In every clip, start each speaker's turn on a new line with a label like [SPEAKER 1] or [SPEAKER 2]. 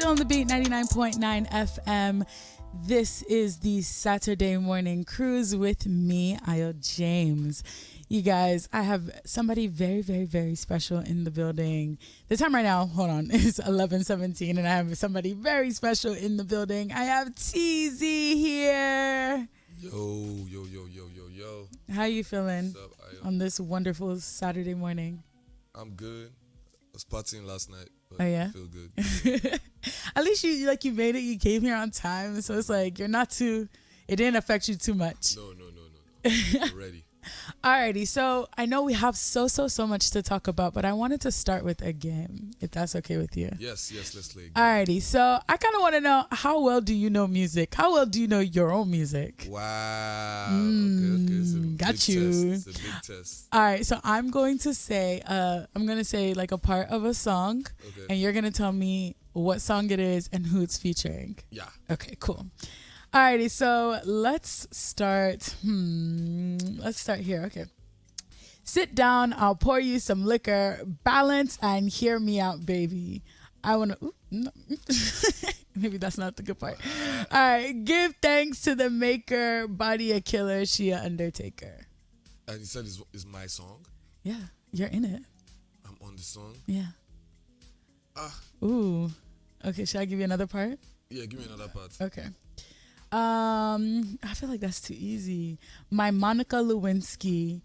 [SPEAKER 1] Still on the beat, 99.9 FM. This is the Saturday morning cruise with me, Aio James. You guys, I have somebody very, very, very special in the building. The time right now, hold on, is 11:17, and I have somebody very special in the building. I have Teezee here.
[SPEAKER 2] Yo.
[SPEAKER 1] How you feeling
[SPEAKER 2] What's up, Aio?
[SPEAKER 1] on this wonderful Saturday morning?
[SPEAKER 2] I'm good. I was partying last night, but
[SPEAKER 1] Oh, yeah?
[SPEAKER 2] I feel good.
[SPEAKER 1] At least you made it. You came here on time, so it's like you're not too. It didn't affect you too much.
[SPEAKER 2] No. I'm ready.
[SPEAKER 1] Alrighty, so I know we have so much to talk about, but I wanted to start with a game, if that's okay with you.
[SPEAKER 2] Yes, let's play.
[SPEAKER 1] Alrighty, so I kind of want to know, how well do you know music? How well do you know your own music?
[SPEAKER 2] Wow. Okay. It's a
[SPEAKER 1] got
[SPEAKER 2] big
[SPEAKER 1] you.
[SPEAKER 2] Test. It's a big test.
[SPEAKER 1] All right, so I'm going to say like a part of a song,
[SPEAKER 2] Okay.
[SPEAKER 1] and you're gonna tell me what song it is and who it's featuring.
[SPEAKER 2] Yeah.
[SPEAKER 1] Okay, cool. Alrighty, so let's start. Let's start here. Okay. Sit down, I'll pour you some liquor. Balance and hear me out, baby. I want to... No. Maybe that's not the good part. All right. Give thanks to the maker. Body a killer, she a undertaker.
[SPEAKER 2] And you said it's my song?
[SPEAKER 1] Yeah, you're in it.
[SPEAKER 2] I'm on the song?
[SPEAKER 1] Yeah.
[SPEAKER 2] Ah.
[SPEAKER 1] Ooh. Okay, should I give you another part?
[SPEAKER 2] Yeah, give me another part.
[SPEAKER 1] Okay. I feel like that's too easy. My Monica Lewinsky,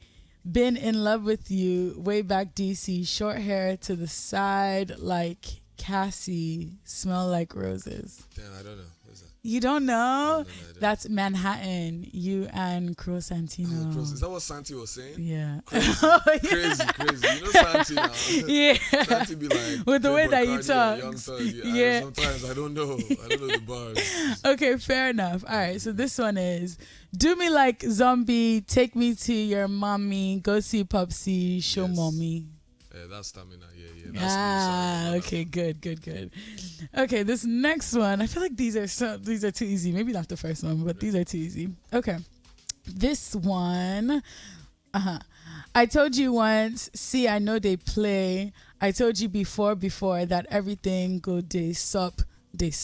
[SPEAKER 1] been in love with you way back DC, short hair to the side like Cassie, smell like roses.
[SPEAKER 2] Damn, I don't know. What's that?
[SPEAKER 1] You don't know?
[SPEAKER 2] No, I don't.
[SPEAKER 1] That's Manhattan, you and Cruel Santino.
[SPEAKER 2] Is that what Santi was saying?
[SPEAKER 1] Yeah.
[SPEAKER 2] Crazy.
[SPEAKER 1] Oh, yeah.
[SPEAKER 2] Crazy. You know Santi now.
[SPEAKER 1] Yeah.
[SPEAKER 2] Santi be like,
[SPEAKER 1] With the way that
[SPEAKER 2] Bacardi
[SPEAKER 1] you talk.
[SPEAKER 2] Young Thug.
[SPEAKER 1] Yeah.
[SPEAKER 2] Sometimes I don't know. I don't know the bars.
[SPEAKER 1] Okay, fair enough. All right, so this one is, do me like zombie, take me to your mommy, go see Pupsy, show
[SPEAKER 2] Yes.
[SPEAKER 1] mommy.
[SPEAKER 2] Yeah, that's stamina. Yeah. That's me. Sorry.
[SPEAKER 1] Okay, good. Okay, this next one, I feel like these are too easy. Maybe not the first one, but these are too easy. Okay, this one, I told you once, see, I know they play. I told you before that everything go they sup.
[SPEAKER 2] And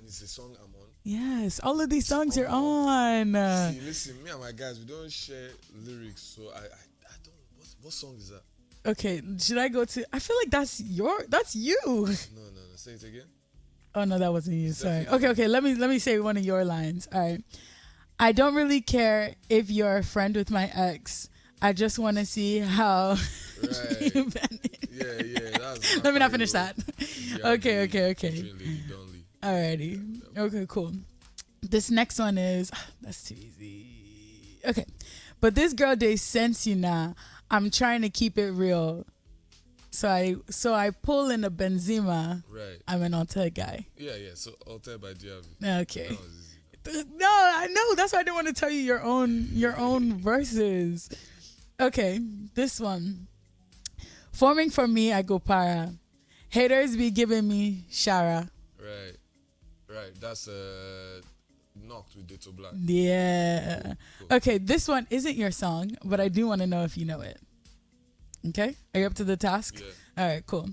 [SPEAKER 2] it's a song I'm on.
[SPEAKER 1] Yes, all of these songs you're on.
[SPEAKER 2] See, listen, me and my guys, we don't share lyrics, so I don't. What song is that?
[SPEAKER 1] Okay, should I go to? I feel like that's you.
[SPEAKER 2] No. Say it again.
[SPEAKER 1] Oh no, that wasn't you. Sorry.
[SPEAKER 2] Definitely.
[SPEAKER 1] Okay. Let me say one of your lines. All right. I don't really care if you're a friend with my ex. I just want to see how
[SPEAKER 2] Right.
[SPEAKER 1] you manage.
[SPEAKER 2] Yeah. That's
[SPEAKER 1] Let me not finish that.
[SPEAKER 2] Yeah,
[SPEAKER 1] Okay.
[SPEAKER 2] Don't leave.
[SPEAKER 1] Alrighty. Okay, cool. This next one is that's too easy. Okay, but this girl they sense you now. I'm trying to keep it real. So I pull in a Benzema.
[SPEAKER 2] Right.
[SPEAKER 1] I'm an alter guy.
[SPEAKER 2] Yeah. So Alter by DRB.
[SPEAKER 1] Okay.
[SPEAKER 2] That was easy.
[SPEAKER 1] No, I know. That's why I didn't want to tell you your own verses. Okay, this one. Forming for me, I go para. Haters be giving me Shara.
[SPEAKER 2] Right. That's Knocked with Ditto Black.
[SPEAKER 1] Yeah.
[SPEAKER 2] Cool.
[SPEAKER 1] Okay, this one isn't your song, but I do want to know if you know it. Okay? Are you up to the task?
[SPEAKER 2] Yeah.
[SPEAKER 1] All right, cool.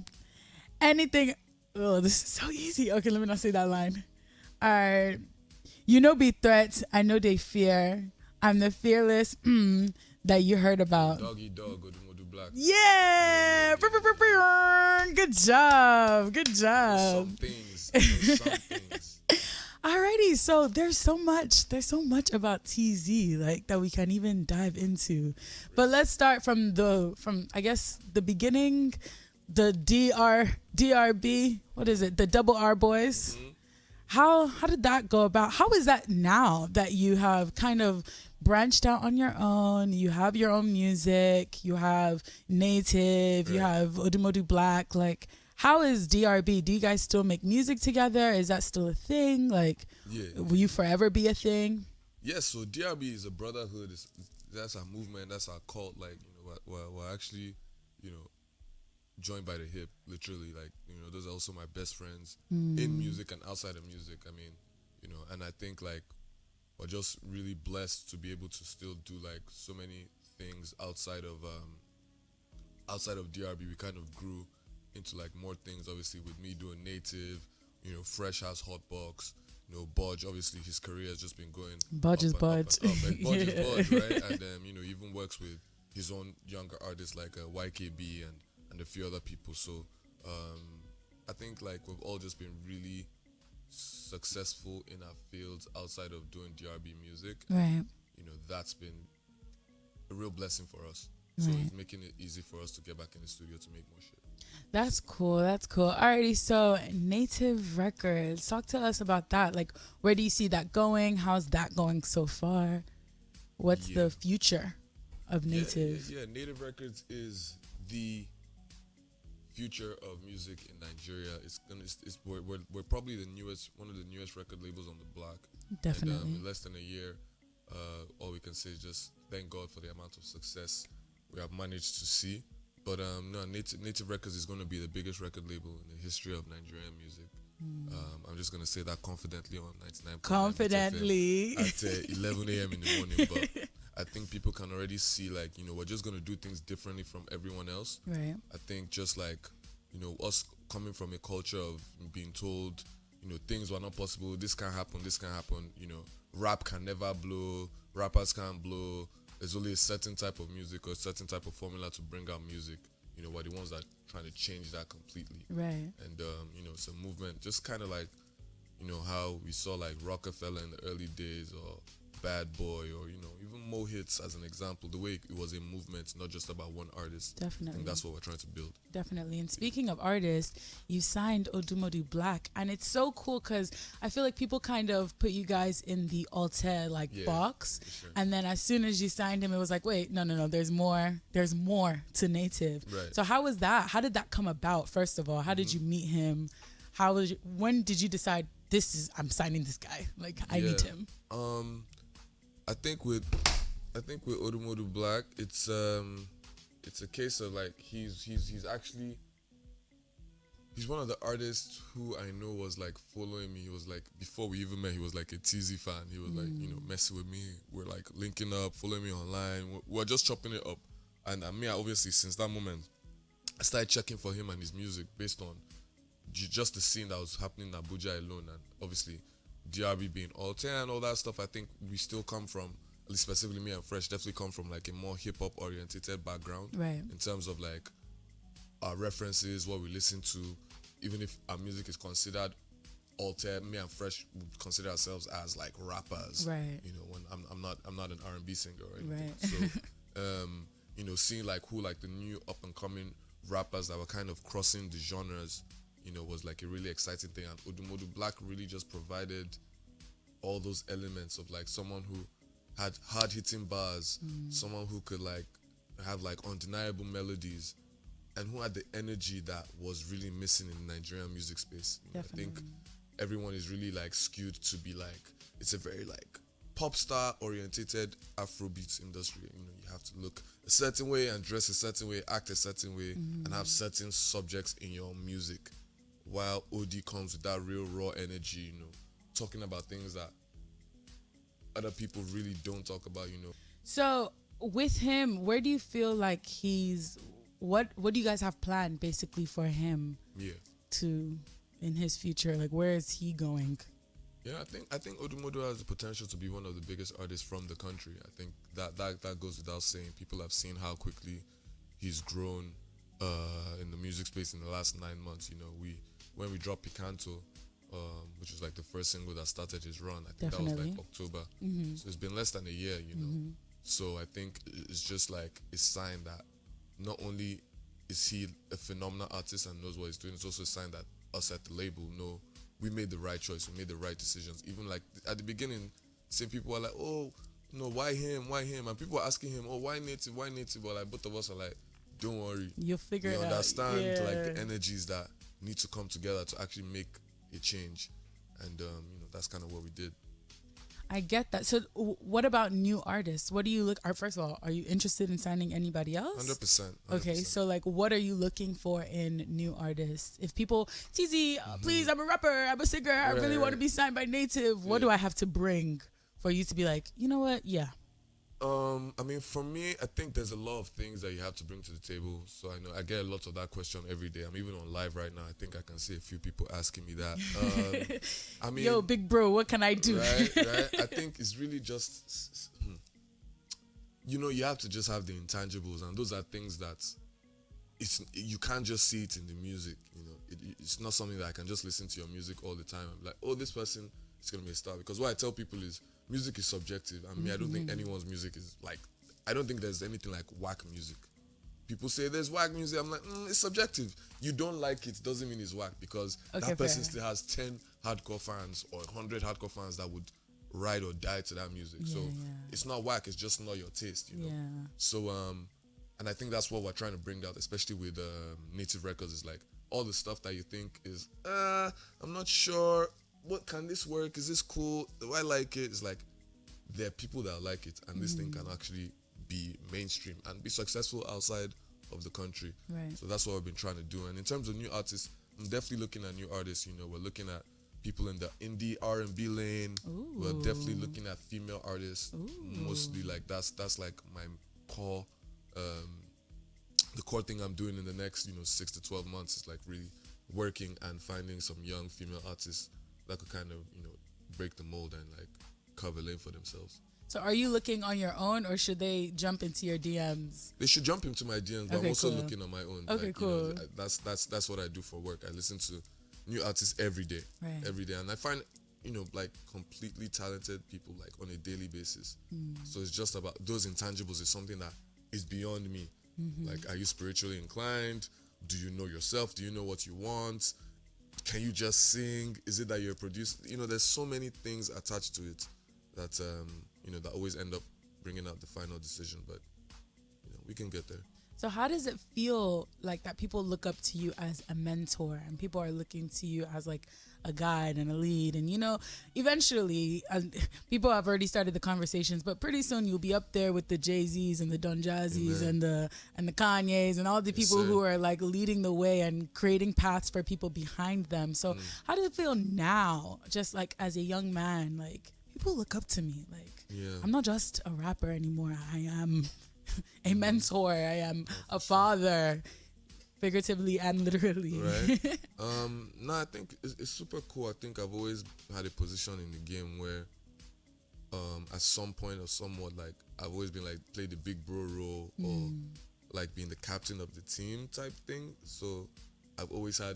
[SPEAKER 1] Anything. Oh, this is so easy. Okay, let me not say that line. All right. You know, be threats. I know they fear. I'm the fearless that you heard about.
[SPEAKER 2] Doggy Dog, Odumodublvck.
[SPEAKER 1] Yeah. Good job.
[SPEAKER 2] Some things.
[SPEAKER 1] Alrighty, so there's so much about Teezee like that we can even dive into. But let's start from I guess the beginning, the DRB, what is it? The double R boys.
[SPEAKER 2] Mm-hmm.
[SPEAKER 1] How did that go about? How is that now that you have kind of branched out on your own? You have your own music, you have Native, you have Odumodublvck, like how is DRB? Do you guys still make music together? Is that still a thing? Like, will you forever be a thing?
[SPEAKER 2] Yes, so DRB is a brotherhood. That's our movement. That's our cult. Like, we're actually, joined by the hip, literally. Like, those are also my best friends in music and outside of music. I mean, and I think, like, we're just really blessed to be able to still do, like, so many things outside of DRB. We kind of grew into like more things. Obviously, with me doing Native, you know, Fresh has Hotbox. You know, Budge. Obviously, his career has just been going
[SPEAKER 1] Budge
[SPEAKER 2] up
[SPEAKER 1] is
[SPEAKER 2] and
[SPEAKER 1] Budge.
[SPEAKER 2] up and up. And Budge is Budge, right? And you know, even works with his own younger artists like YKB and a few other people. So I think like we've all just been really successful in our fields outside of doing DRB music.
[SPEAKER 1] Right.
[SPEAKER 2] You know, that's been a real blessing for us. So
[SPEAKER 1] Right.
[SPEAKER 2] it's making it easy for us to get back in the studio to make more shit.
[SPEAKER 1] That's cool. That's cool. Alrighty. So Native Records, talk to us about that. Like, where do you see that going? How's that going so far? What's
[SPEAKER 2] Yeah.
[SPEAKER 1] the future of Native?
[SPEAKER 2] Yeah. Native Records is the future of music in Nigeria. We're probably one of the newest record labels on the block.
[SPEAKER 1] Definitely.
[SPEAKER 2] And in less than a year, all we can say is just thank God for the amount of success we have managed to see. But no, Native Records is going to be the biggest record label in the history of Nigerian music. I'm just going to say that confidently on 99.9
[SPEAKER 1] Confidently.
[SPEAKER 2] at 11 a.m. in the morning. But I think people can already see, like, you know, we're just going to do things differently from everyone else.
[SPEAKER 1] Right.
[SPEAKER 2] I think just like, you know, us coming from a culture of being told, you know, things were not possible, this can happen, you know, rap can never blow, rappers can't blow, there's only a certain type of music or a certain type of formula to bring out music. You know, we're the ones that are trying to change that completely.
[SPEAKER 1] Right.
[SPEAKER 2] And, you know, it's a movement, just kind of like, you know, how we saw like Rockefeller in the early days or Bad Boy or, you know, even Mo Hits as an example, the way it was a movement, not just about one artist. I
[SPEAKER 1] Definitely.
[SPEAKER 2] think that's what we're trying to build.
[SPEAKER 1] Definitely. And speaking of artists, you signed Odumodublvck, and it's so cool because I feel like people kind of put you guys in the Altair box,
[SPEAKER 2] Sure.
[SPEAKER 1] and then as soon as you signed him, it was like, wait, no, there's more to Native.
[SPEAKER 2] Right.
[SPEAKER 1] So how was that? How did that come about? First of all, how did you meet him? When did you decide I'm signing this guy? Like, I need him.
[SPEAKER 2] I think with Odumodublvck, it's a case of like he's one of the artists who I know was like following me. He was like, before we even met, he was like a Teezee fan. He was like, you know, messing with me. We're like linking up, following me online. We're just chopping it up. And I mean, obviously, since that moment, I started checking for him and his music based on just the scene that was happening in Abuja alone, and obviously DRB being Altair and all that stuff. I think we still come from, at least specifically me and Fresh, definitely come from like a more hip-hop orientated background.
[SPEAKER 1] Right.
[SPEAKER 2] In terms of like our references, what we listen to. Even if our music is considered Altair, me and Fresh would consider ourselves as like rappers.
[SPEAKER 1] Right.
[SPEAKER 2] You know, when I'm not an R&B singer or anything.
[SPEAKER 1] Right.
[SPEAKER 2] So you know, seeing like who like the new up and coming rappers that were kind of crossing the genres, you know, was like a really exciting thing. And Odumodublvck really just provided all those elements of like someone who had hard hitting bars, someone who could like have like undeniable melodies, and who had the energy that was really missing in the Nigerian music space. You know, I think everyone is really like skewed to be like, it's a very like pop star orientated Afrobeats industry. You know, you have to look a certain way and dress a certain way, act a certain way, and have certain subjects in your music. While OD comes with that real raw energy, you know, talking about things that other people really don't talk about, you know.
[SPEAKER 1] So with him, where do you feel like what do you guys have planned basically for him?
[SPEAKER 2] Yeah.
[SPEAKER 1] In his future? Like, where is he going?
[SPEAKER 2] Yeah, I think Odumodu has the potential to be one of the biggest artists from the country. I think that goes without saying. People have seen how quickly he's grown in the music space in the last 9 months. You know, when we dropped Picanto, which was like the first single that started his run, I think that was like October. So it's been less than a year, you know. So I think it's just like a sign that not only is he a phenomenal artist and knows what he's doing, it's also a sign that us at the label know we made the right choice, we made the right decisions. Even like at the beginning, some people were like, oh, no, why him? And people were asking him, oh, why Native? But like both of us are like, don't worry.
[SPEAKER 1] You'll figure it out.
[SPEAKER 2] We understand like the
[SPEAKER 1] Yeah.
[SPEAKER 2] energies that need to come together to actually make a change. And you know, that's kind of what we did.
[SPEAKER 1] I get that. So what about new artists? What do you look first of all, are you interested in signing anybody else?
[SPEAKER 2] 100%.
[SPEAKER 1] Okay, so like what are you looking for in new artists? If people, Teezee, please, I'm a rapper, I'm a singer, I really want to be signed by Native. What do I have to bring for you to be like, you know what? Yeah.
[SPEAKER 2] I mean, for me, I think there's a lot of things that you have to bring to the table. So I know I get a lot of that question every day. I'm even on live right now. I think I can see a few people asking me that. I mean,
[SPEAKER 1] Yo, big bro, what can I do?
[SPEAKER 2] right. I think it's really just, you have to just have the intangibles, and those are things that you can't just see it in the music. It's not something that I can just listen to your music all the time. I'm like, oh, this person is gonna be a star. Because what I tell people is, music is subjective. I mean, I don't think anyone's music is like. I don't think there's anything like whack music. People say there's whack music. I'm like, it's subjective. You don't like it doesn't mean it's whack, because that person still has 10 hardcore fans or 100 hardcore fans that would ride or die to that music. So it's not whack. It's just not your taste. So and I think that's what we're trying to bring out, especially with Native Records. Is like all the stuff that you think is, I'm not sure. What can this work? Is this cool? Do I like it? It's like there are people that like it, and this thing can actually be mainstream and be successful outside of the country.
[SPEAKER 1] Right.
[SPEAKER 2] So that's what we've been trying to do. And in terms of new artists, I'm definitely looking at new artists. We're looking at people in the indie R&B lane.
[SPEAKER 1] Ooh.
[SPEAKER 2] We're definitely looking at female artists.
[SPEAKER 1] Ooh.
[SPEAKER 2] Mostly, like that's like my core. The core thing I'm doing in the next 6 to 12 months is like really working and finding some young female artists that could kind of break the mold and like carve a lane for themselves.
[SPEAKER 1] So are you looking on your own, or should they jump into your DMs?
[SPEAKER 2] They should jump into my DMs, but I'm also looking on my own.
[SPEAKER 1] Okay,
[SPEAKER 2] like,
[SPEAKER 1] cool.
[SPEAKER 2] That's what I do for work. I listen to new artists every day, and I find like completely talented people like on a daily basis. So it's just about those intangibles. Is something that is beyond me. Like, are you spiritually inclined? Do you know yourself? Do you know what you want? Can you just sing? Is it that you're a producer? There's so many things attached to it that that always end up bringing out the final decision. But we can get there.
[SPEAKER 1] So how does it feel like that people look up to you as a mentor, and people are looking to you as like a guide and a lead? And eventually people have already started the conversations, but pretty soon you'll be up there with the Jay-Z's and the Don Jazzy's and the Kanye's and all the people who are like leading the way and creating paths for people behind them. So how does it feel now, just like as a young man, like people look up to me, like I'm not just a rapper anymore, I am a mentor, I am a father, figuratively and literally.
[SPEAKER 2] Right. No, I think it's super cool. I think I've always had a position in the game where at some point or somewhat, like I've always been like play the big bro role or like being the captain of the team type thing. So I've always had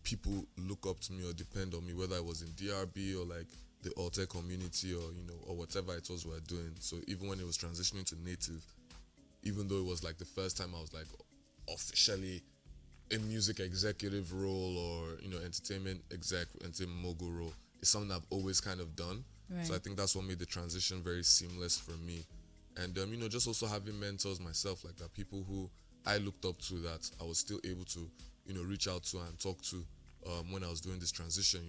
[SPEAKER 2] people look up to me or depend on me, whether I was in DRB or like the alter community or or whatever it was we were doing. So even when it was transitioning to native, even though it was like the first time I was like officially a music executive role or entertainment mogul role, it's something I've always kind of done. Right. So I think that's what made the transition very seamless for me. And just also having mentors myself, like that, people who I looked up to that I was still able to reach out to and talk to when I was doing this transition.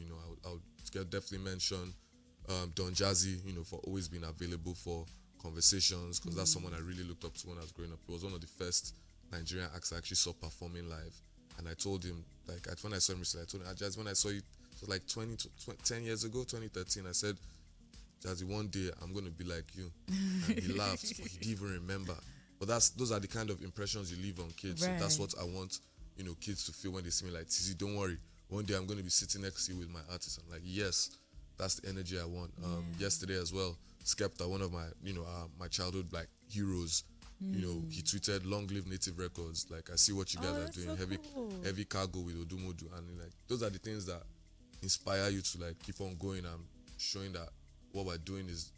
[SPEAKER 2] I would definitely mention Don Jazzy, for always being available for conversations, because that's someone I really looked up to when I was growing up. He was one of the first Nigerian acts I actually saw performing live, and I told him, like, when I saw him recently, I told him, Jazzy, when I saw you, it was like 10 years ago, 2013, I said, Jazzy, one day I'm going to be like you. And he laughed, but he didn't even remember. But those are the kind of impressions you leave on kids. Right. So that's what I want, kids to feel when they see me, like, Teezee, don't worry, one day I'm going to be sitting next to you with my artist. I'm like, yes, that's the energy I want. Yesterday as well, Skepta, one of my, my childhood like heroes, he tweeted, "Long live Native Records. Like, I see what you guys are doing. So heavy cargo with Odumodu." And like, those are the things that inspire you to like keep on going and showing that what we're doing is,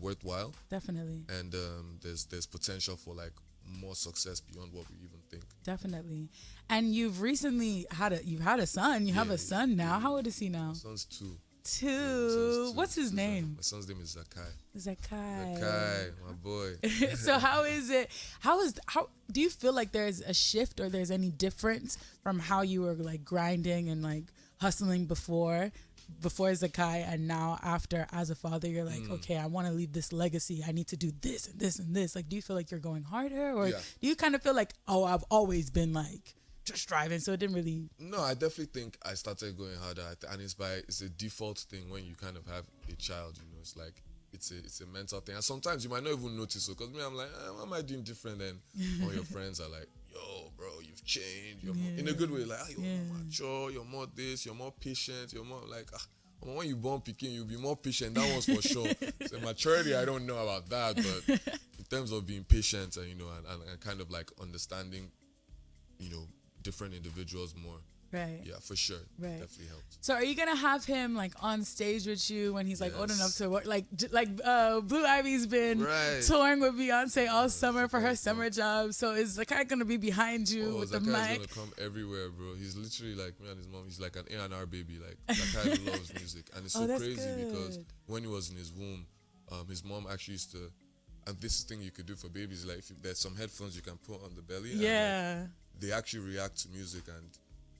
[SPEAKER 2] worthwhile.
[SPEAKER 1] Definitely.
[SPEAKER 2] And there's potential for like more success beyond what we even think.
[SPEAKER 1] Definitely. And you've recently had a son. You have a son now. Yeah. How old is he now?
[SPEAKER 2] My son's 2.
[SPEAKER 1] Two. What's his name?
[SPEAKER 2] My son's name is Zakai.
[SPEAKER 1] Zakai,
[SPEAKER 2] my boy.
[SPEAKER 1] So how is it? How do you feel like there's a shift, or there's any difference from how you were like grinding and like hustling before Zakai, and now after as a father, you're like, okay, I want to leave this legacy. I need to do this and this and this. Like, do you feel like you're going harder, or do you kind of feel like, oh, I've always been like just driving, so it didn't really?
[SPEAKER 2] No, I definitely think I started going harder, and it's a default thing when you kind of have a child. It's like it's a mental thing, and sometimes you might not even notice. So, because me, I'm like, what am I doing different than all your friends are like, yo, bro, you've changed. You're more, in a good way, like, you're more mature, you're more this, you're more patient, you're more like, when you born Peking, you'll be more patient. That one's for sure. So maturity, I don't know about that, but in terms of being patient and and kind of like understanding, different individuals more.
[SPEAKER 1] Right.
[SPEAKER 2] Yeah, for sure.
[SPEAKER 1] Right.
[SPEAKER 2] Definitely helped.
[SPEAKER 1] So are you gonna have him like on stage with you when he's like old enough to work? Like Blue Ivy's been touring with Beyonce all summer for her summer job. So is the guy gonna be behind you with the mic?
[SPEAKER 2] Zakai's gonna come everywhere, bro. He's literally like me and his mom. He's like an A&R baby. Like Zakai loves music, and it's so crazy because when he was in his womb, his mom actually used to. And this is the thing you could do for babies, like if there's some headphones you can put on the belly.
[SPEAKER 1] Yeah.
[SPEAKER 2] And, like, they actually react to music, and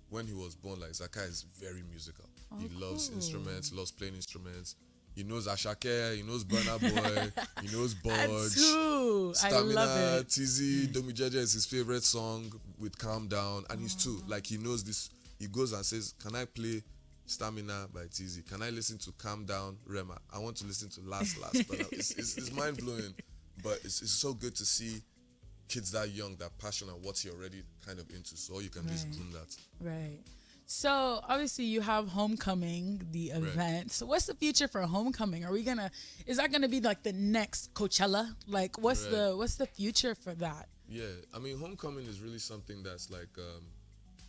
[SPEAKER 2] when he was born, like Zakai is very musical. He loves instruments, loves playing instruments. He knows Ashake, he knows Burna Boy, he knows Budge, Stamina,
[SPEAKER 1] I love it.
[SPEAKER 2] Teezee, Domijeje is his favorite song with Calm Down, and he's two. Like he knows this. He goes and says, "Can I play Stamina by Teezee? Can I listen to Calm Down, Rema? I want to listen to Last." But it's mind blowing, but it's so good to see kids that young, that passionate, what you're already kind of into. So all you can do is groom that.
[SPEAKER 1] Right. So obviously you have Homecoming, the event. So what's the future for Homecoming? Is that gonna be like the next Coachella? Like what's the future for that? Yeah,
[SPEAKER 2] I mean Homecoming is really something that's like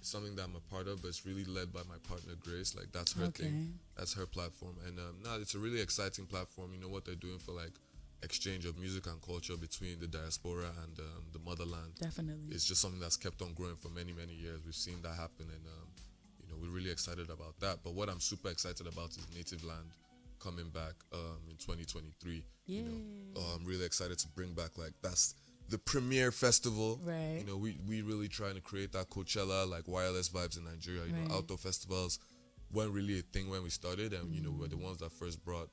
[SPEAKER 2] something that I'm a part of, but it's really led by my partner Grace. Like that's her thing. That's her platform. And it's a really exciting platform. You know what they're doing for like exchange of music and culture between the diaspora and the motherland.
[SPEAKER 1] Definitely.
[SPEAKER 2] It's just something that's kept on growing for many, many years. We've seen that happen, and we're really excited about that. But what I'm super excited about is Nativeland coming back in 2023.
[SPEAKER 1] Yeah.
[SPEAKER 2] I'm really excited to bring back, like, that's the premier festival.
[SPEAKER 1] Right.
[SPEAKER 2] We really trying to create that Coachella, like wireless vibes in Nigeria. Outdoor festivals weren't really a thing when we started, and we're the ones that first brought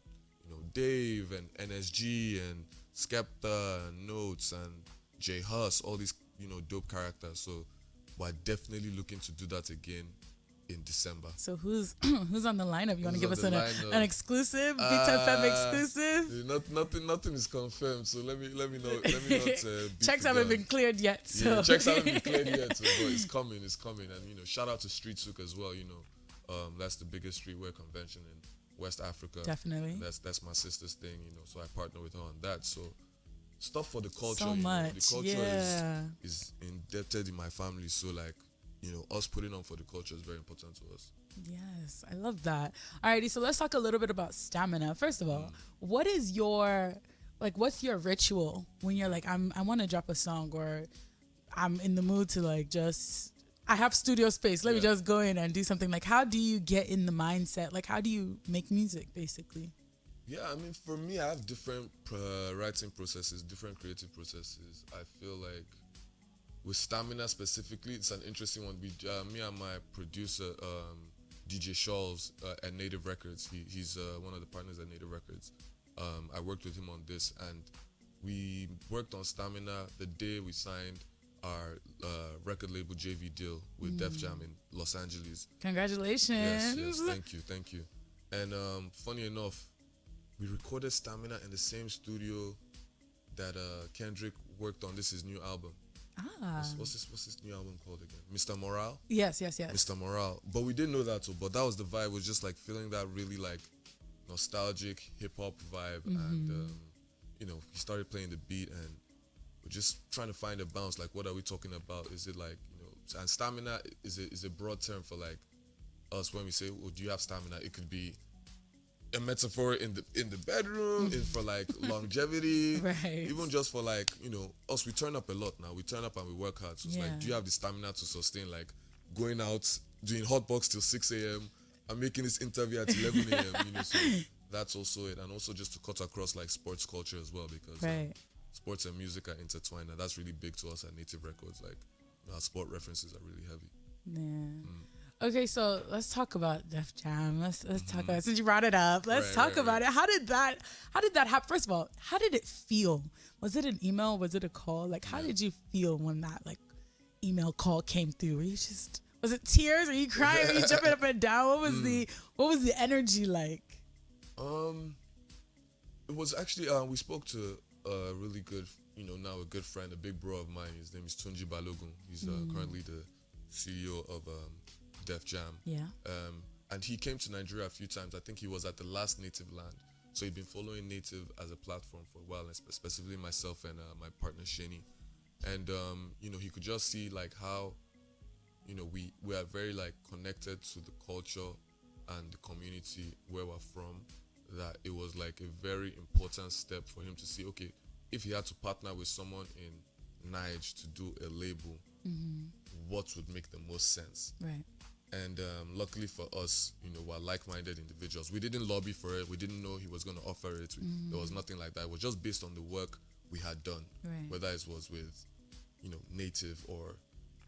[SPEAKER 2] Dave and NSG and Skepta and Notes and J Hus, all these dope characters. So we're definitely looking to do that again in December.
[SPEAKER 1] So who's on the lineup? You want to give us an exclusive, Vita Feb exclusive?
[SPEAKER 2] Nothing is confirmed. So let me not.
[SPEAKER 1] Checks haven't been cleared yet. So.
[SPEAKER 2] Yeah, checks haven't been cleared yet. So, but it's coming, and shout out to Street Souk as well. That's the biggest streetwear convention in West Africa.
[SPEAKER 1] Definitely.
[SPEAKER 2] That's my sister's thing. So I partner with her on that. So stuff for the culture.
[SPEAKER 1] So much.
[SPEAKER 2] The culture is indebted in my family. So like. Us putting on for the culture is very important to us.
[SPEAKER 1] Yes, I love that. Alrighty, so let's talk a little bit about stamina. First of all, what's your ritual when you're like, I want to drop a song, or I'm in the mood to like I have studio space. Let me just go in and do something. Like, how do you get in the mindset? Like, how do you make music, basically?
[SPEAKER 2] Yeah, I mean, for me, I have different writing processes, different creative processes. I feel like with Stamina specifically, it's an interesting one. Me and my producer, DJ Shawls at Native Records, he's one of the partners at Native Records. I worked with him on this, and we worked on Stamina the day we signed our record label JV deal with Def Jam in Los Angeles.
[SPEAKER 1] Congratulations.
[SPEAKER 2] Yes, thank you. And funny enough, we recorded Stamina in the same studio that Kendrick worked on his new album. What's this new album called again? Mr. Morale?
[SPEAKER 1] Yes.
[SPEAKER 2] Mr. Morale. But we didn't know that too. But that was the vibe. It was just like feeling that really like nostalgic hip hop vibe. And he started playing the beat, and we're just trying to find a bounce. Like, what are we talking about? Is it like, and stamina is a broad term for like us when we say, well, do you have stamina? It could be a metaphor in the bedroom, for like longevity,
[SPEAKER 1] right?
[SPEAKER 2] Even just for like us, we turn up a lot now. We turn up and we work hard. So it's like, do you have the stamina to sustain like going out, doing hotbox till 6 a.m. and making this interview at 11 a.m. So that's also it, and also just to cut across like sports culture as well, because sports and music are intertwined, and that's really big to us at Native Records. Like our sport references are really heavy.
[SPEAKER 1] Yeah. Okay, so let's talk about Def Jam. Let's talk about it. Since you brought it up, let's talk about it. How did that happen? First of all, how did it feel? Was it an email? Was it a call? Like, how did you feel when that like email call came through? Was it tears? Are you crying? Are you jumping up and down? What was the energy like?
[SPEAKER 2] It was actually we spoke to a really good, now a good friend, a big bro of mine. His name is Tunji Balogun. He's currently the CEO of Def Jam.
[SPEAKER 1] Yeah.
[SPEAKER 2] And he came to Nigeria a few times. I think he was at the last Nativeland. So he'd been following Native as a platform for a while, and specifically myself and my partner Shani. And he could just see like how, we are very like connected to the culture and the community where we're from. That it was like a very important step for him to see, okay, if he had to partner with someone in Nige to do a label, what would make the most sense?
[SPEAKER 1] Right.
[SPEAKER 2] And luckily for us, we're like-minded individuals. We didn't lobby for it. We didn't know he was going to offer it. There was nothing like that. It was just based on the work we had done,
[SPEAKER 1] Right.
[SPEAKER 2] whether it was with, Native or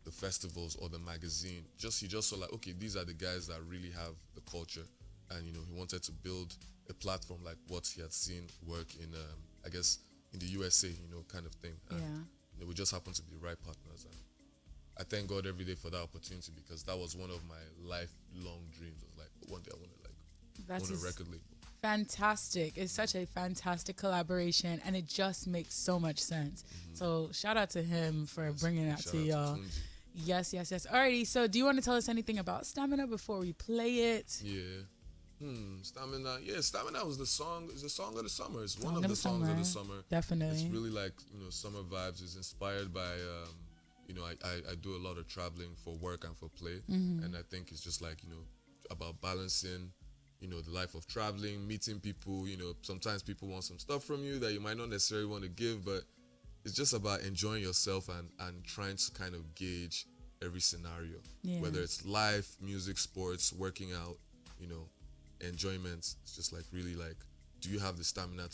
[SPEAKER 2] the festivals or the magazine. He just saw like, okay, these are the guys that really have the culture, and he wanted to build a platform like what he had seen work in, I guess, in the USA, kind of thing. And, we just happened to be the right partners, and I thank God every day for that opportunity, because that was one of my lifelong dreams. I was like, one day I want to own a record label.
[SPEAKER 1] Fantastic. It's such a fantastic collaboration, and it just makes so much sense. So shout out to him for bringing that to y'all. Yes. Alrighty, so do you want to tell us anything about Stamina before we play it?
[SPEAKER 2] Yeah. Stamina. Yeah, Stamina was the song. It's the song of the summer. It's one of the songs of the summer.
[SPEAKER 1] Definitely.
[SPEAKER 2] It's really like, summer vibes. It's inspired by, I do a lot of traveling for work and for play. And I think it's just like, about balancing, the life of traveling, meeting people. Sometimes people want some stuff from you that you might not necessarily want to give, but it's just about enjoying yourself and trying to kind of gauge every scenario. Yeah. Whether it's life, music, sports, working out, enjoyment. It's just like really like, do you have the stamina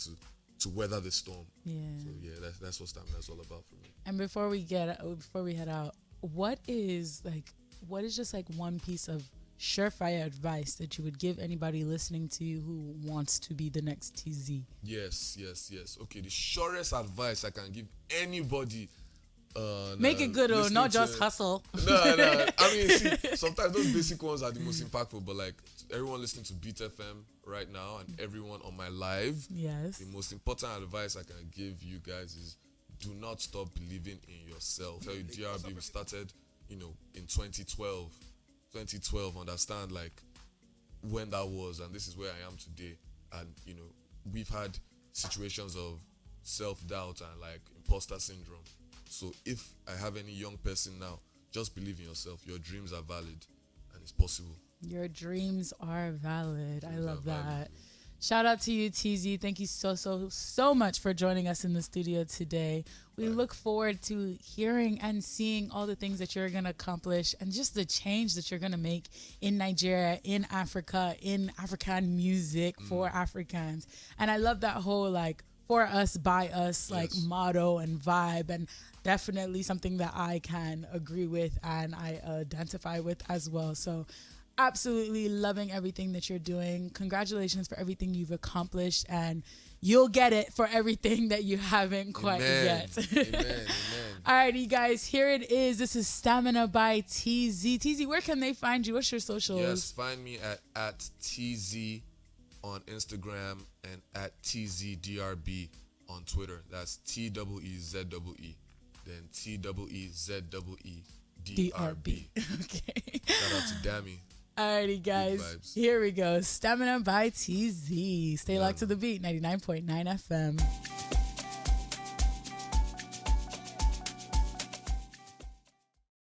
[SPEAKER 2] to weather the storm? Yeah. So yeah, that's what stamina is all about for me.
[SPEAKER 1] And before we head out, what is just like one piece of surefire advice that you would give anybody listening to you who wants to be the next Teezee?
[SPEAKER 2] Yes. Okay, the surest advice I can give anybody.
[SPEAKER 1] Make it good, or not just hustle.
[SPEAKER 2] No. I mean, see, sometimes those basic ones are the most impactful, but like everyone listening to Beat FM right now and everyone on my live,
[SPEAKER 1] yes,
[SPEAKER 2] the most important advice I can give you guys is do not stop believing in yourself. Tell you, DRB, we started, in 2012. 2012, understand like when that was, and this is where I am today. And we've had situations of self-doubt and like imposter syndrome. So if I have any young person now, just believe in yourself. Your dreams are valid and it's possible.
[SPEAKER 1] Your dreams are valid. I love that. Shout out to you, Teezee. Thank you so much for joining us in the studio today. We look forward to hearing and seeing all the things that you're going to accomplish and just the change that you're going to make in Nigeria, in Africa, in African music for Africans. And I love that whole like for us, by us, like motto and vibe, and definitely something that I can agree with and I identify with as well. So absolutely loving everything that you're doing. Congratulations for everything you've accomplished, and you'll get it for everything that you haven't quite yet.
[SPEAKER 2] Amen.
[SPEAKER 1] Alrighty, guys, here it is. This is Stamina by Teezee. Teezee, where can they find you? What's your socials?
[SPEAKER 2] Yes, find me at Teezee on Instagram and at TeezeeDRB on Twitter. That's TEEZEE. Then TEEZEEDRB.
[SPEAKER 1] Okay.
[SPEAKER 2] Shout out to Dammy.
[SPEAKER 1] Alrighty, guys. Here we go. Stamina by Teezee. Stay locked to the beat. 99.9 FM.